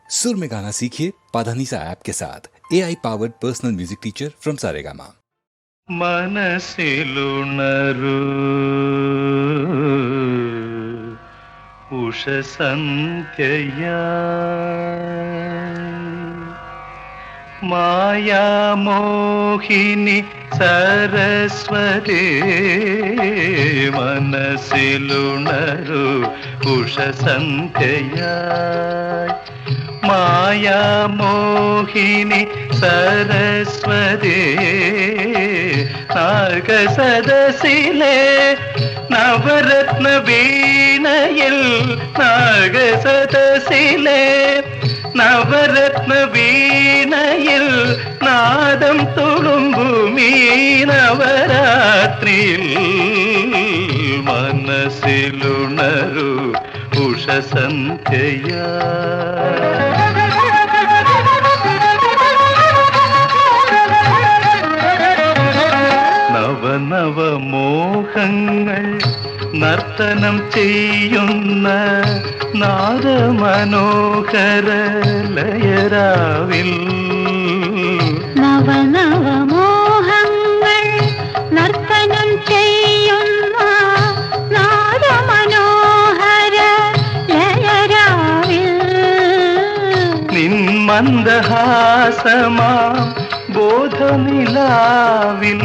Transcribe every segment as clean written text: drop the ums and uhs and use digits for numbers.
सुर में गाना सीखिए पाधानीसा ऐप के साथ। AI powered personal music teacher from Saregama. മനസ്സിലുണരു ഉഷസന്ധ്യയാ മായാമോഹിനി സരസ്വതി മനസ്സിലുണരു ഉഷസന്ധ്യയാ മായാമോഹിനി സരസ്വതി നാഗസദസിലെ നവരത്ന വീണയിൽ നാഗസദസിലെ നവരത്ന വീണയിൽ നാദം തുളുമ്പുമീ നവരാത്രിയിൽ മനസ്സിലുണരു ഉഷസന്ധ്യയാ നവമോഹങ്ങൾ നർത്തനം ചെയ്യുന്ന നാദമനോഹര ലയരാവിൽ നവമോഹങ്ങൾ നർത്തനം ചെയ്യുന്ന നാദമനോഹര ലയരാവിൽ നിൻ മന്ദഹാസമാം ബോധനിലാവിൽ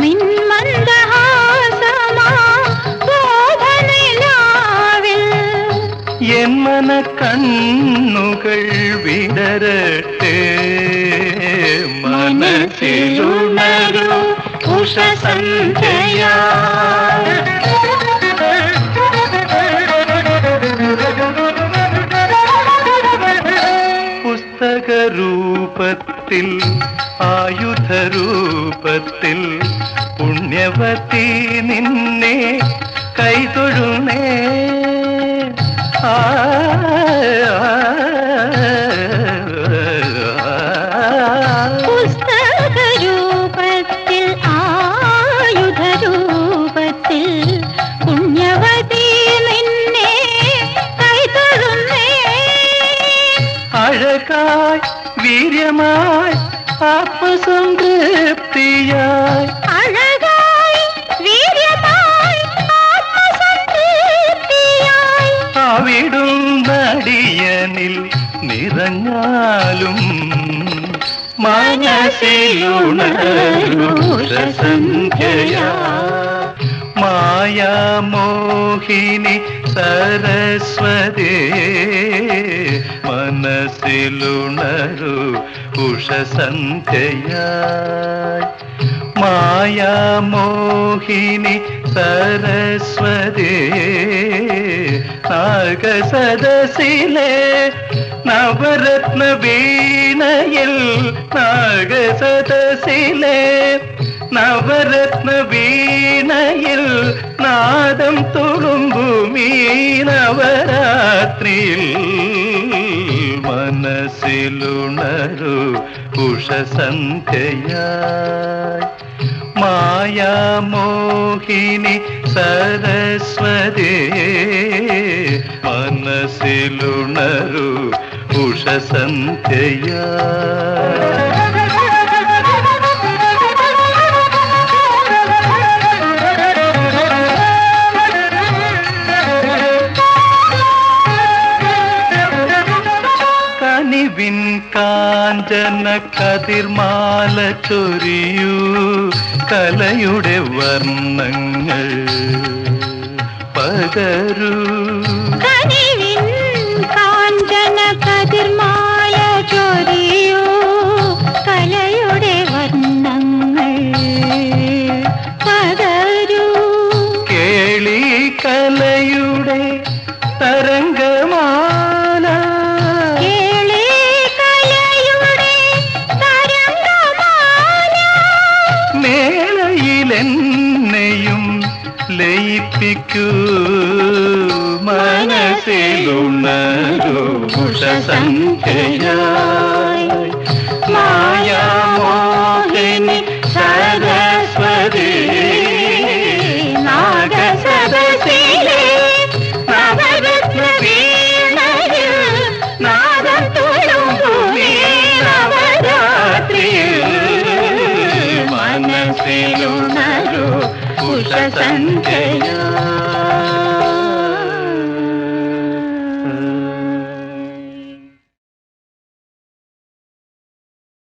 നിൻ മന്ദഹാസമാം ബോധനിലാവിൽ എൻ മനക്കണ്ണുകൾ വിടരട്ടെ മനസ്സിലുണരു ഉഷസന്ധ്യയാ പുസ്തകരൂപത്തിൽ ആയുധരൂപത്തിൽ പുണ്യവതി നിന്നെ കൈതൊഴുന്നേ പുസ്തകരൂപത്തിൽ ആയുധരൂപത്തിൽ പുണ്യവതി നിന്നെ കൈതൊഴുന്നേ അഴകായി വീര്യമായി ആത്മസംതൃപ്തിയായി അഴകായി വീര്യമായി ആത്മസംതൃപ്തിയായി അവിടുന്നടിയനിൽ നിറഞ്ഞാലും മനസ്സിലുണരു ഉഷസന്ധ്യയാ മായാമോഹിനി സരസ്വതി മനസ്സിലുണരു ഉഷസന്ധ്യയായി മായാമോഹിനി സരസ്വതി നാഗസദസിലെ നവരത്ന വീണയിൽ നാഗസദസിലെ നവരത്ന വീണയിൽ നാദം തുളുമ്പുമീ നവരാത്രിയിൽ മനസ്സിലുണരു ഉഷസന്ധ്യയായി മായാമോഹിനി സരസ്വതി മനസ്സിലുണരു ഉഷസന്ധ്യയാ കനിവിൻ കാഞ്ചന കതിർമാല ചൊരിയൂ കലയുടെ വർണ്ണങ്ങൾ പകരൂ കനിവിൻ കാഞ്ചന കതിർമാല ചൊരിയൂ കലയുടെ വർണ്ണങ്ങൾ പകരൂ കേളി കലയുടെ തരംഗമാല കേളി കലയുടെ തരംഗമാല മേളയിലെന്നെയും ലയിപ്പിക്കൂ മനസ്സിലുണരു ഉഷസന്ധ്യയായി മായാമോഹിനി സരസ്വതി നാഗസദസിലെ നവരത്ന വീണയിൽ നാദം സന്തോഷ സന്ധ്യയോ